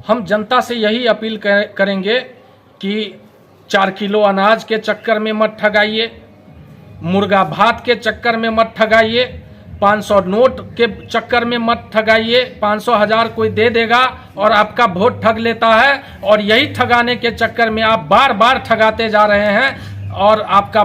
हम जनता से यही अपील करेंगे कि 4 किलो अनाज के चक्कर में मत ठगाइए, मुर्गा भात के चक्कर में मत ठगाइए, 500 नोट के चक्कर में मत ठगाइए। 500 1000 कोई दे देगा और आपका वोट ठग लेता है, और यही ठगाने के चक्कर में आप बार बार ठगाते जा रहे हैं, और आपका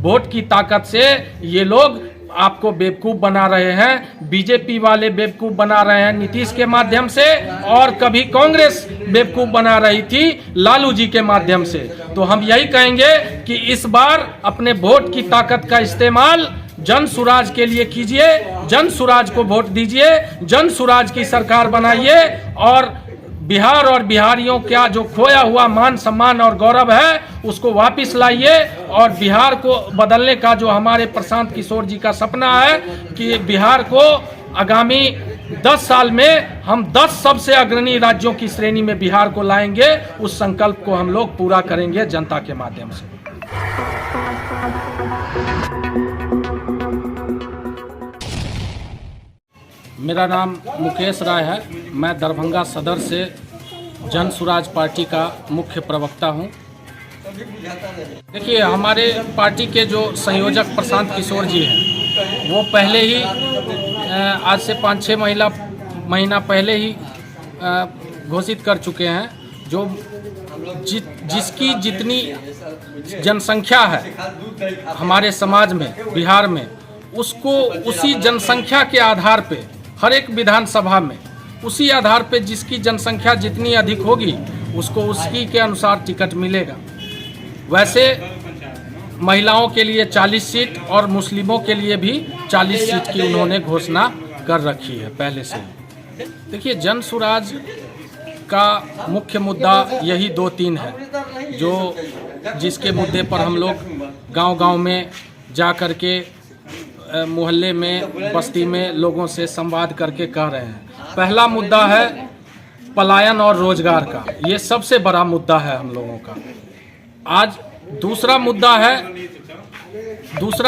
वोट की ताकत से ये लोग आपको बेवकूफ़ बना रहे हैं। बीजेपी वाले बेवकूफ़ बना रहे हैं नीतीश के माध्यम से, और कभी कांग्रेस बेवकूफ़ बना रही थी लालू जी के माध्यम से। तो हम यही कहेंगे कि इस बार अपने वोट की ताकत का इस्तेमाल जन सुराज के लिए कीजिए, जन सुराज को वोट दीजिए, जन सुराज की सरकार बनाइए, और बिहार और बिहारियों का जो खोया हुआ मान सम्मान और गौरव है उसको वापस लाइए। और बिहार को बदलने का जो हमारे प्रशांत किशोर जी का सपना है कि बिहार को आगामी 10 साल में हम 10 सबसे अग्रणी राज्यों की श्रेणी में बिहार को लाएंगे, उस संकल्प को हम लोग पूरा करेंगे जनता के माध्यम से। मेरा नाम मुकेश राय है, मैं दरभंगा सदर से जन सुराज पार्टी का मुख्य प्रवक्ता हूं। देखिए, हमारे पार्टी के जो संयोजक प्रशांत किशोर जी हैं, वो पहले ही आज से 5-6 महीना पहले ही घोषित कर चुके हैं, जो जिसकी जितनी जनसंख्या है हमारे समाज में, बिहार में, उसको उसी जनसंख्या के आधार पे हर एक विधानसभा में उसी आधार पे जिसकी जनसंख्या जितनी अधिक होगी उसको उसी के अनुसार टिकट मिलेगा। वैसे महिलाओं के लिए 40 सीट और मुस्लिमों के लिए भी 40 सीट की उन्होंने घोषणा कर रखी है पहले से। देखिए, जन सुराज का मुख्य मुद्दा यही 2-3 है, जो जिसके मुद्दे पर हम लोग गांव-गांव में जा कर के, मोहल्ले में, बस्ती में लोगों से संवाद करके कह रहे हैं। पहला मुद्दा है पलायन और रोजगार का, ये सबसे बड़ा मुद्दा है हम लोगों का। आज दूसरा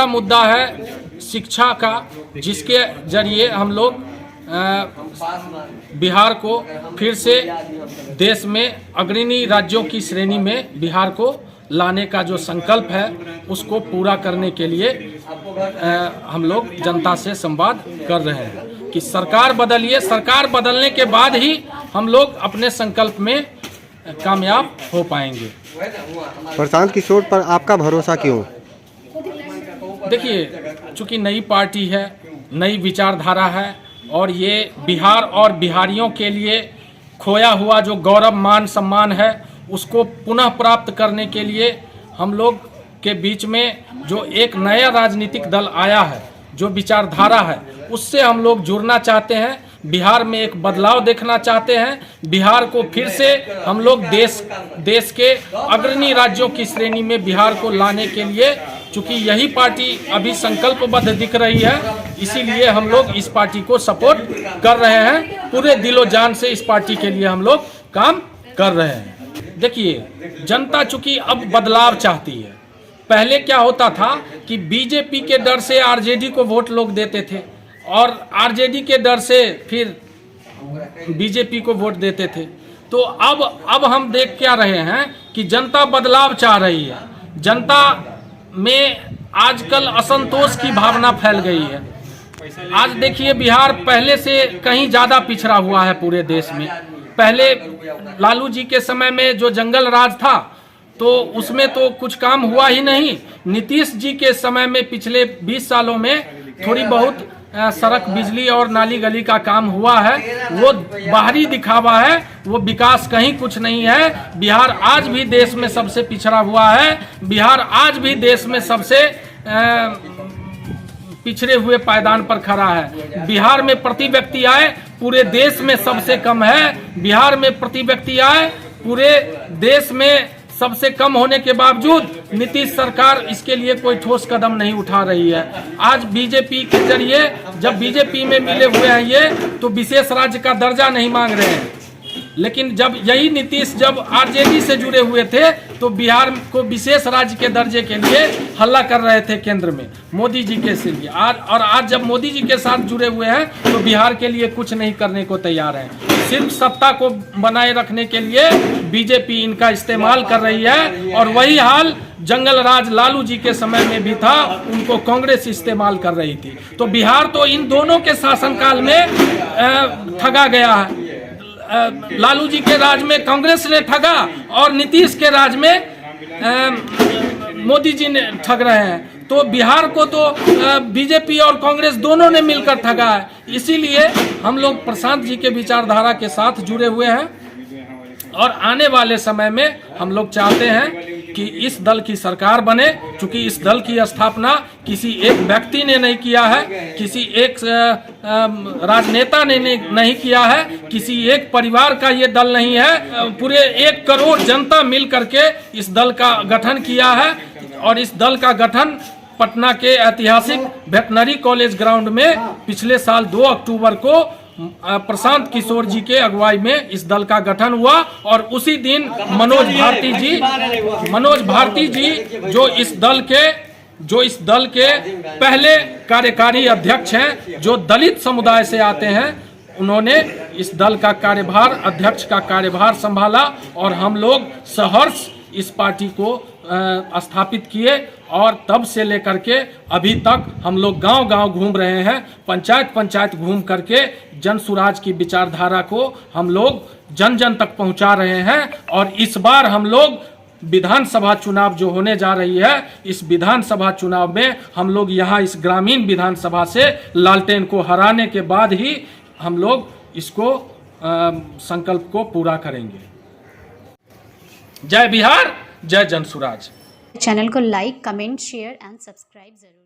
मुद्दा है शिक्षा का, जिसके जरिए हम लोग बिहार को फिर से देश में अग्रणी राज्यों की श्रेणी में बिहार को लाने का जो संकल्प है उसको पूरा करने के लिए हम लोग जनता से संवाद कर रहे हैं कि सरकार बदलिए। सरकार बदलने के बाद ही हम लोग अपने संकल्प में कामयाब हो पाएंगे। प्रशांत किशोर पर आपका भरोसा क्यों? देखिए, चूंकि नई पार्टी है, नई विचारधारा है, और ये बिहार और बिहारियों के लिए खोया हुआ जो गौरव मान सम्मान है उसको पुनः प्राप्त करने के लिए हम लोग के बीच में जो एक नया राजनीतिक दल आया है, जो विचारधारा है, उससे हम लोग जुड़ना चाहते हैं। बिहार में एक बदलाव देखना चाहते हैं। बिहार को फिर से हम लोग देश के अग्रणी राज्यों की श्रेणी में बिहार को लाने के लिए, चूंकि यही पार्टी अभी संकल्पबद्ध दिख रही है, इसीलिए हम लोग इस पार्टी को सपोर्ट कर रहे हैं। पूरे दिलो जान से इस पार्टी के लिए हम लोग काम कर रहे हैं। देखिए, जनता चूंकि अब बदलाव चाहती है। पहले क्या होता था कि बीजेपी के डर से आरजेडी को वोट लोग देते थे, और आरजेडी के डर से फिर बीजेपी को वोट देते थे। तो अब हम देख क्या रहे हैं कि जनता बदलाव चाह रही है। जनता में आजकल असंतोष की भावना फैल गई है। आज देखिए, बिहार पहले से कहीं ज़्यादा पिछड़ा हुआ है पूरे देश में। पहले लालू जी के समय में जो जंगल राज था तो उसमें तो कुछ काम हुआ ही नहीं। नीतीश जी के समय में पिछले 20 सालों में थोड़ी बहुत सड़क, बिजली और नाली गली का काम हुआ है। वो बाहरी दिखावा है, वो विकास कहीं कुछ नहीं है। बिहार आज भी देश में सबसे पिछड़ा हुआ है। बिहार आज भी देश में सबसे पिछड़े हुए पायदान पर खड़ा है। बिहार में प्रति व्यक्ति आय पूरे देश में सबसे कम है। बिहार में प्रति व्यक्ति आय पूरे देश में सबसे कम होने के बावजूद नीतीश सरकार इसके लिए कोई ठोस कदम नहीं उठा रही है। आज बीजेपी के जरिए, जब बीजेपी में मिले हुए हैं ये, तो विशेष राज्य का दर्जा नहीं मांग रहे हैं। लेकिन जब यही नीतीश जब आरजेडी से जुड़े हुए थे तो बिहार को विशेष राज्य के दर्जे के लिए हल्ला कर रहे थे केंद्र में मोदी जी के लिए। आज जब मोदी जी के साथ जुड़े हुए हैं तो बिहार के लिए कुछ नहीं करने को तैयार हैं। सिर्फ सत्ता को बनाए रखने के लिए बीजेपी इनका इस्तेमाल कर रही है, और वही हाल जंगल राज लालू जी के समय में भी था, उनको कांग्रेस इस्तेमाल कर रही थी। तो बिहार तो इन दोनों के शासनकाल में ठगा गया है। लालू जी के राज में कांग्रेस ने ठगा और नीतीश के राज में मोदी जी ने ठग रहे हैं। तो बिहार को तो बीजेपी और कांग्रेस दोनों ने मिलकर ठगा है। इसीलिए हम लोग प्रशांत जी के विचारधारा के साथ जुड़े हुए हैं, और आने वाले समय में हम लोग चाहते हैं कि इस दल की सरकार बने। क्योंकि इस दल की स्थापना किसी एक व्यक्ति ने नहीं किया है, किसी एक राजनेता ने नहीं किया है, किसी एक परिवार का ये दल नहीं है। पूरे 1 करोड़ जनता मिल करके इस दल का गठन किया है, और इस दल का गठन पटना के ऐतिहासिक वेटनरी कॉलेज ग्राउंड में पिछले साल 2 अक्टूबर को प्रशांत किशोर जी के अगुवाई में इस दल का गठन हुआ। और उसी दिन मनोज भारती जी जो इस दल के पहले कार्यकारी अध्यक्ष हैं, जो दलित समुदाय से आते हैं, उन्होंने इस दल का कार्यभार, अध्यक्ष का कार्यभार संभाला, और हम लोग सहर्ष इस पार्टी को स्थापित किए। और तब से लेकर के अभी तक हम लोग गांव-गांव घूम रहे हैं, पंचायत घूम करके जन सुराज की विचारधारा को हम लोग जन जन तक पहुंचा रहे हैं। और इस बार हम लोग विधानसभा चुनाव जो होने जा रही है, इस विधानसभा चुनाव में हम लोग यहाँ इस ग्रामीण विधानसभा से लालटेन को हराने के बाद ही हम लोग इसको संकल्प को पूरा करेंगे। जय बिहार, जय जन सुराज। चैनल को like, comment, share and subscribe जरूर।